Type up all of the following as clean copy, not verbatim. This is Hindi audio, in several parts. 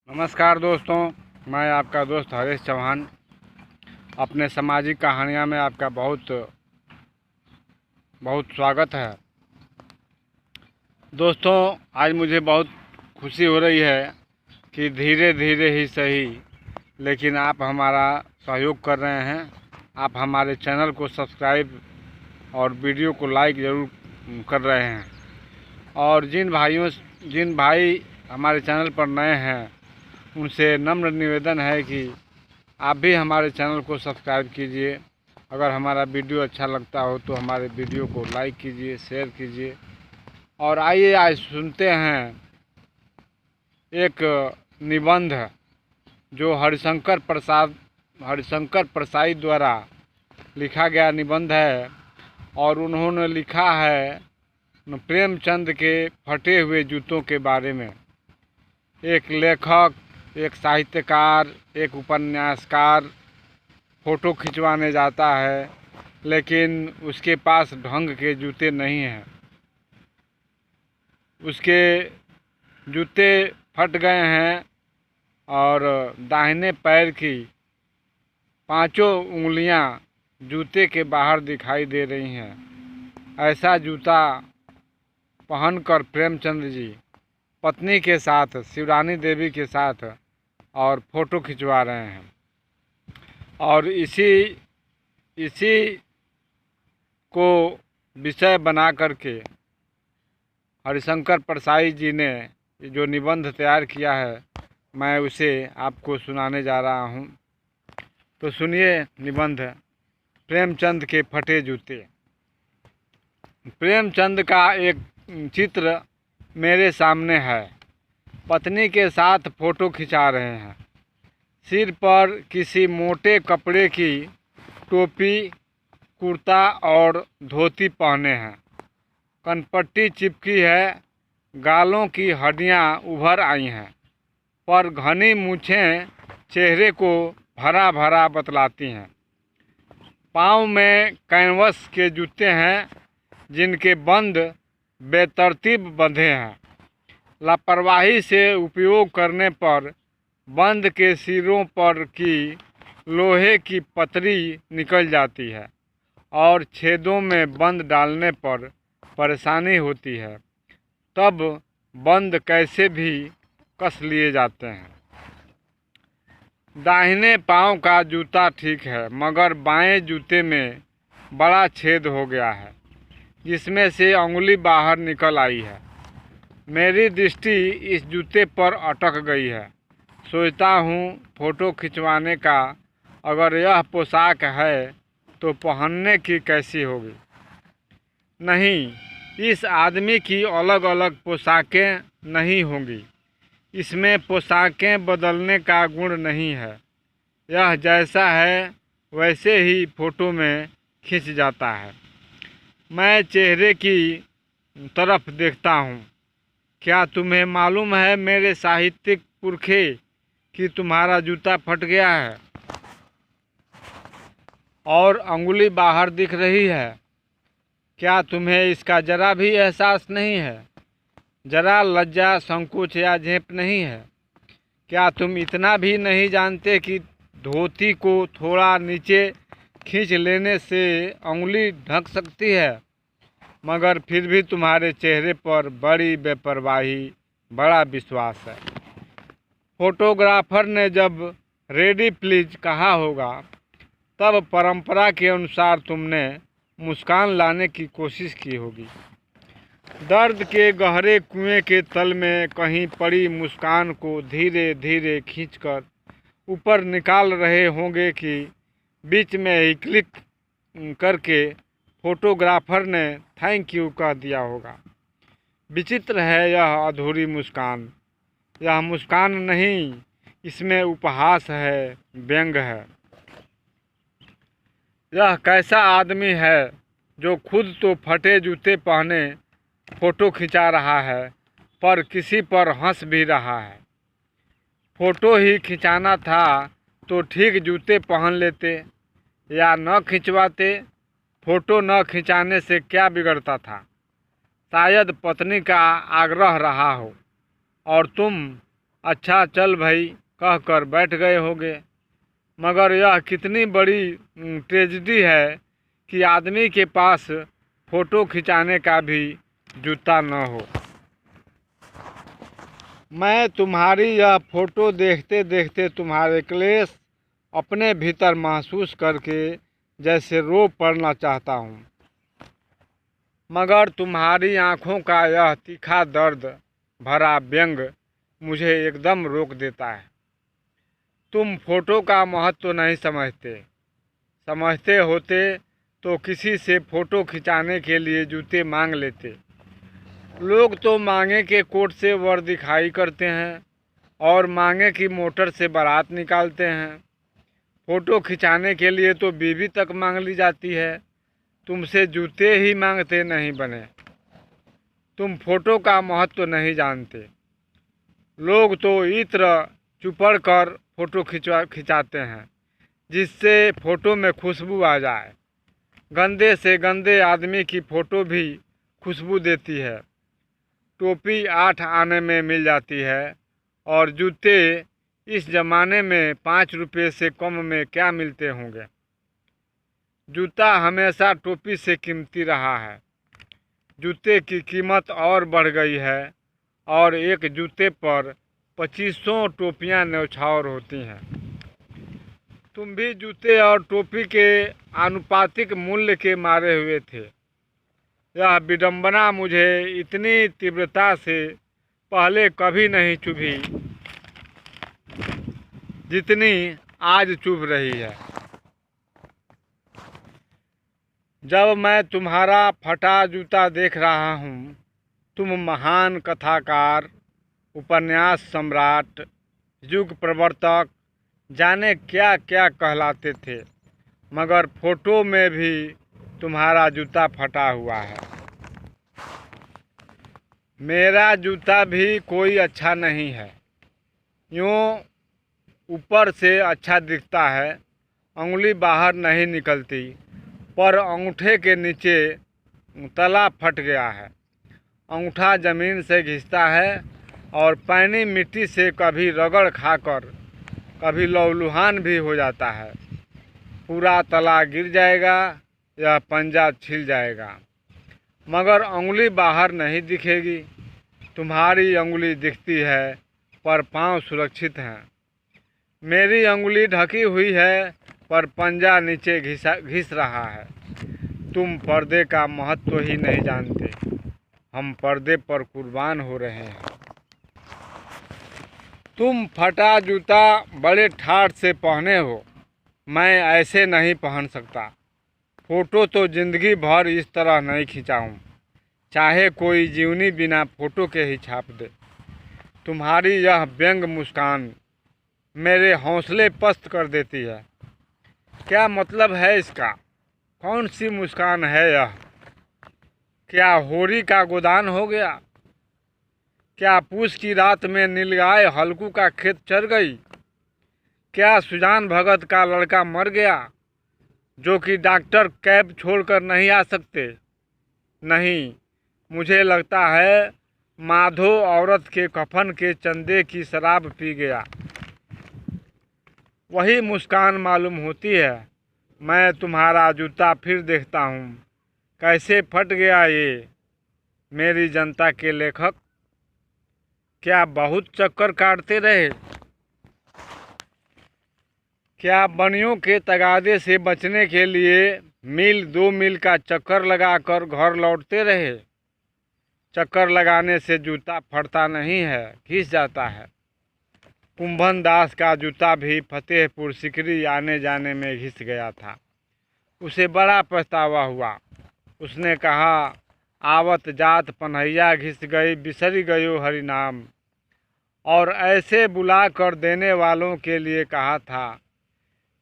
नमस्कार दोस्तों, मैं आपका दोस्त हरीश चौहान अपने सामाजिक कहानियाँ में आपका बहुत बहुत स्वागत है। दोस्तों, आज मुझे बहुत खुशी हो रही है कि धीरे धीरे ही सही लेकिन आप हमारा सहयोग कर रहे हैं। आप हमारे चैनल को सब्सक्राइब और वीडियो को लाइक ज़रूर कर रहे हैं। और जिन भाई हमारे चैनल पर नए हैं उनसे नम्र निवेदन है कि आप भी हमारे चैनल को सब्सक्राइब कीजिए। अगर हमारा वीडियो अच्छा लगता हो तो हमारे वीडियो को लाइक कीजिए, शेयर कीजिए। और आइए आज सुनते हैं एक निबंध जो हरिशंकर प्रसाई द्वारा लिखा गया निबंध है। और उन्होंने लिखा है प्रेमचंद के फटे हुए जूतों के बारे में। एक लेखक, एक साहित्यकार, एक उपन्यासकार फ़ोटो खिंचवाने जाता है लेकिन उसके पास ढंग के जूते नहीं हैं। उसके जूते फट गए हैं और दाहिने पैर की पांचों उंगलियां जूते के बाहर दिखाई दे रही हैं। ऐसा जूता पहनकर प्रेमचंद जी पत्नी के साथ, शिवरानी देवी के साथ और फ़ोटो खिंचवा रहे हैं। और इसी को विषय बना करके हरिशंकर प्रसाई जी ने जो निबंध तैयार किया है, मैं उसे आपको सुनाने जा रहा हूँ। तो सुनिए निबंध, प्रेमचंद के फटे जूते। प्रेमचंद का एक चित्र मेरे सामने है। पत्नी के साथ फ़ोटो खिंचा रहे हैं। सिर पर किसी मोटे कपड़े की टोपी, कुर्ता और धोती पहने हैं। कनपट्टी चिपकी है, गालों की हड्डियां उभर आई हैं, पर घनी मूछें चेहरे को भरा भरा बतलाती हैं। पाँव में कैनवस के जूते हैं जिनके बंद बेतरतीब बंधे हैं। लापरवाही से उपयोग करने पर बंद के सिरों पर की लोहे की पतरी निकल जाती है और छेदों में बंद डालने पर परेशानी होती है। तब बंद कैसे भी कस लिए जाते हैं। दाहिने पांव का जूता ठीक है, मगर बाएं जूते में बड़ा छेद हो गया है जिसमें से अंगुली बाहर निकल आई है। मेरी दृष्टि इस जूते पर अटक गई है। सोचता हूँ फ़ोटो खिंचवाने का अगर यह पोशाक है तो पहनने की कैसी होगी। नहीं, इस आदमी की अलग अलग पोशाकें नहीं होंगी। इसमें पोशाकें बदलने का गुण नहीं है। यह जैसा है वैसे ही फ़ोटो में खिंच जाता है। मैं चेहरे की तरफ देखता हूँ। क्या तुम्हें मालूम है मेरे साहित्यिक पुरखे कि तुम्हारा जूता फट गया है और अंगुली बाहर दिख रही है? क्या तुम्हें इसका जरा भी एहसास नहीं है? जरा लज्जा, संकोच या झेप नहीं है? क्या तुम इतना भी नहीं जानते कि धोती को थोड़ा नीचे खींच लेने से अंगुली ढक सकती है? मगर फिर भी तुम्हारे चेहरे पर बड़ी बेपरवाही, बड़ा विश्वास है। फोटोग्राफर ने जब रेडी प्लीज कहा होगा तब परंपरा के अनुसार तुमने मुस्कान लाने की कोशिश की होगी। दर्द के गहरे कुएं के तल में कहीं पड़ी मुस्कान को धीरे धीरे खींचकर ऊपर निकाल रहे होंगे कि बीच में ही क्लिक करके फोटोग्राफर ने थैंक यू कह दिया होगा। विचित्र है यह अधूरी मुस्कान। यह मुस्कान नहीं, इसमें उपहास है, व्यंग है। यह कैसा आदमी है जो खुद तो फटे जूते पहने फ़ोटो खिंचा रहा है पर किसी पर हंस भी रहा है। फ़ोटो ही खिंचाना था तो ठीक जूते पहन लेते या न खिंचवाते। फ़ोटो न खिंचाने से क्या बिगड़ता था? शायद पत्नी का आग्रह रहा हो और तुम अच्छा चल भाई कहकर बैठ गए होगे। मगर यह कितनी बड़ी ट्रेजेडी है कि आदमी के पास फ़ोटो खिंचाने का भी जूता न हो। मैं तुम्हारी यह फ़ोटो देखते देखते तुम्हारे क्लेश अपने भीतर महसूस करके जैसे रो पड़ना चाहता हूँ, मगर तुम्हारी आँखों का यह तीखा दर्द भरा व्यंग मुझे एकदम रोक देता है। तुम फ़ोटो का महत्व नहीं समझते। समझते होते तो किसी से फ़ोटो खिंचाने के लिए जूते मांग लेते। लोग तो मांगे के कोट से वर दिखाई करते हैं और मांगे की मोटर से बारात निकालते हैं। फ़ोटो खिंचाने के लिए तो बीवी तक मांग ली जाती है। तुमसे जूते ही मांगते नहीं बने। तुम फ़ोटो का महत्व नहीं जानते। लोग तो इत्र चुपड़ कर फ़ोटो खिंचाते हैं जिससे फ़ोटो में खुशबू आ जाए। गंदे से गंदे आदमी की फ़ोटो भी खुशबू देती है। टोपी 8 आने में मिल जाती है और जूते इस ज़माने में 5 रुपये से कम में क्या मिलते होंगे। जूता हमेशा टोपी से कीमती रहा है। जूते की कीमत और बढ़ गई है और एक जूते पर 2500 टोपियाँ न्यौछावर होती हैं। तुम भी जूते और टोपी के आनुपातिक मूल्य के मारे हुए थे। यह विडंबना मुझे इतनी तीव्रता से पहले कभी नहीं चुभी जितनी आज चुभ रही है। जब मैं तुम्हारा फटा जूता देख रहा हूँ, तुम महान कथाकार, उपन्यास सम्राट, युग प्रवर्तक, जाने क्या क्या कहलाते थे, मगर फ़ोटो में भी तुम्हारा जूता फटा हुआ है। मेरा जूता भी कोई अच्छा नहीं है। यूँ ऊपर से अच्छा दिखता है, उंगली बाहर नहीं निकलती, पर अंगूठे के नीचे तला फट गया है। अंगूठा ज़मीन से घिसता है और पैनी मिट्टी से कभी रगड़ खाकर कभी लहूलुहान भी हो जाता है। पूरा तला गिर जाएगा या पंजा छिल जाएगा, मगर उंगली बाहर नहीं दिखेगी। तुम्हारी उंगली दिखती है पर पांव सुरक्षित हैं। मेरी उंगली ढकी हुई है पर पंजा नीचे घिस रहा है। तुम पर्दे का महत्व ही नहीं जानते। हम पर्दे पर कुर्बान हो रहे हैं। तुम फटा जूता बड़े ठाठ से पहने हो, मैं ऐसे नहीं पहन सकता। फ़ोटो तो ज़िंदगी भर इस तरह नहीं खिंचाऊँ, चाहे कोई जीवनी बिना फ़ोटो के ही छाप दे। तुम्हारी यह व्यंग मुस्कान मेरे हौसले पस्त कर देती है। क्या मतलब है इसका? कौन सी मुस्कान है यह? क्या होरी का गोदान हो गया? क्या पूस की रात में नीलगाय हल्कू का खेत चर गई? क्या सुजान भगत का लड़का मर गया जो कि डॉक्टर कैब छोड़कर नहीं आ सकते? नहीं, मुझे लगता है माधो औरत के कफन के चंदे की शराब पी गया। वही मुस्कान मालूम होती है। मैं तुम्हारा जूता फिर देखता हूँ, कैसे फट गया ये। मेरी जनता के लेखक क्या बहुत चक्कर काटते रहे? क्या बनियों के तगादे से बचने के लिए मील 2 मील का चक्कर लगाकर घर लौटते रहे? चक्कर लगाने से जूता फटता नहीं है, घिस जाता है। कुंभन दास का जूता भी फतेहपुर सिकरी आने जाने में घिस गया था। उसे बड़ा पछतावा हुआ। उसने कहा, आवत जात पन्हैया घिस गई, बिसरी गयो हरि नाम। और ऐसे बुला कर देने वालों के लिए कहा था,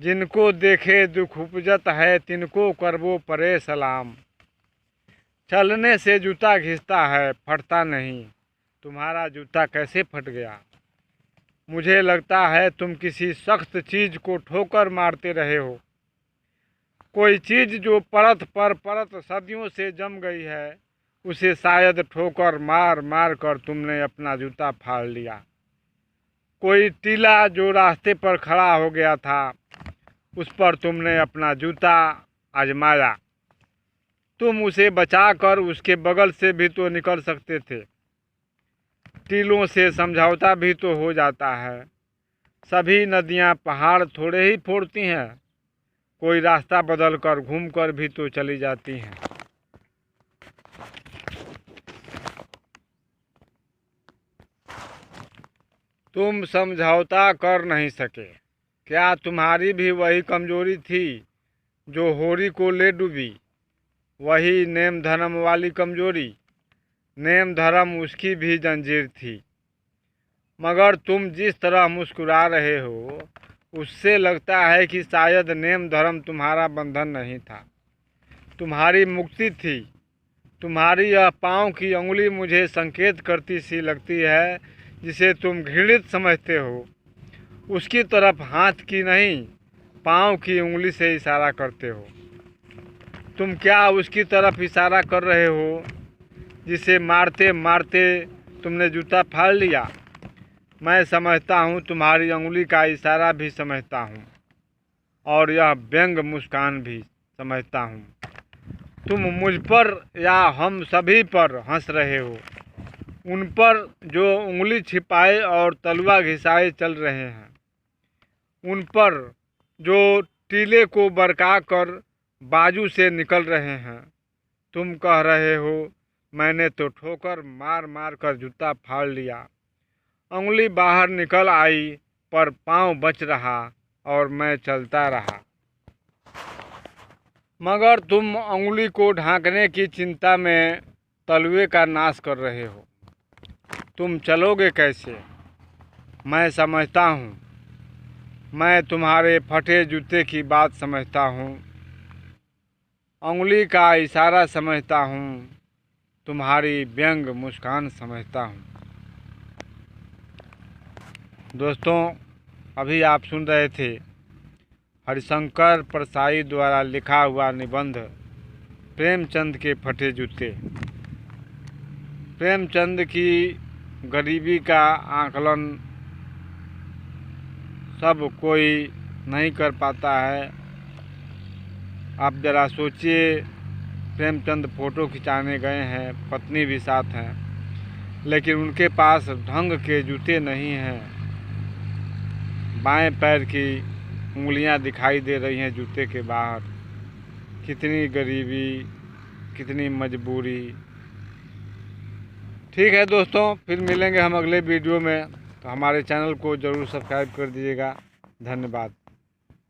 जिनको देखे दुख उपजत है, तिनको करबो परे सलाम। चलने से जूता घिसता है, फटता नहीं। तुम्हारा जूता कैसे फट गया? मुझे लगता है तुम किसी सख्त चीज़ को ठोकर मारते रहे हो। कोई चीज़ जो परत पर परत सदियों से जम गई है, उसे शायद ठोकर मार मार कर तुमने अपना जूता फाड़ लिया। कोई टीला जो रास्ते पर खड़ा हो गया था उस पर तुमने अपना जूता आजमाया। तुम उसे बचाकर उसके बगल से भी तो निकल सकते थे। टीलों से समझौता भी तो हो जाता है। सभी नदियां पहाड़ थोड़े ही फोड़ती हैं, कोई रास्ता बदलकर घूमकर भी तो चली जाती हैं। तुम समझौता कर नहीं सके। क्या तुम्हारी भी वही कमजोरी थी जो होरी को ले डूबी? वही नेम धर्म वाली कमजोरी? नेम धर्म उसकी भी जंजीर थी, मगर तुम जिस तरह मुस्कुरा रहे हो उससे लगता है कि शायद नेम धर्म तुम्हारा बंधन नहीं था, तुम्हारी मुक्ति थी। तुम्हारी यह पाँव की उंगली मुझे संकेत करती सी लगती है, जिसे तुम घृणित समझते हो। उसकी तरफ हाथ की नहीं, पाँव की उंगली से इशारा करते हो। तुम क्या उसकी तरफ इशारा कर रहे हो जिसे मारते मारते तुमने जूता फाड़ लिया? मैं समझता हूँ, तुम्हारी उंगली का इशारा भी समझता हूँ, और यह व्यंग मुस्कान भी समझता हूँ। तुम मुझ पर या हम सभी पर हंस रहे हो, उन पर जो उंगली छिपाए और तलवा घिसाए चल रहे हैं, उन पर जो टीले को बरका कर बाजू से निकल रहे हैं। तुम कह रहे हो, मैंने तो ठोकर मार मार कर जूता फाड़ लिया। उंगली बाहर निकल आई पर पाँव बच रहा और मैं चलता रहा। मगर तुम उंगली को ढांकने की चिंता में तलवे का नाश कर रहे हो। तुम चलोगे कैसे? मैं समझता हूँ, मैं तुम्हारे फटे जूते की बात समझता हूँ, उंगली का इशारा समझता हूँ, तुम्हारी व्यंग मुस्कान समझता हूँ। दोस्तों, अभी आप सुन रहे थे हरिशंकर परसाई द्वारा लिखा हुआ निबंध प्रेमचंद के फटे जूते। प्रेमचंद की गरीबी का आकलन सब कोई नहीं कर पाता है। आप ज़रा सोचिए, प्रेमचंद फ़ोटो खिंचाने गए हैं, पत्नी भी साथ हैं, लेकिन उनके पास ढंग के जूते नहीं हैं। बाएं पैर की उंगलियां दिखाई दे रही हैं जूते के बाहर। कितनी गरीबी, कितनी मजबूरी। ठीक है दोस्तों, फिर मिलेंगे हम अगले वीडियो में। तो हमारे चैनल को ज़रूर सब्सक्राइब कर दीजिएगा। धन्यवाद।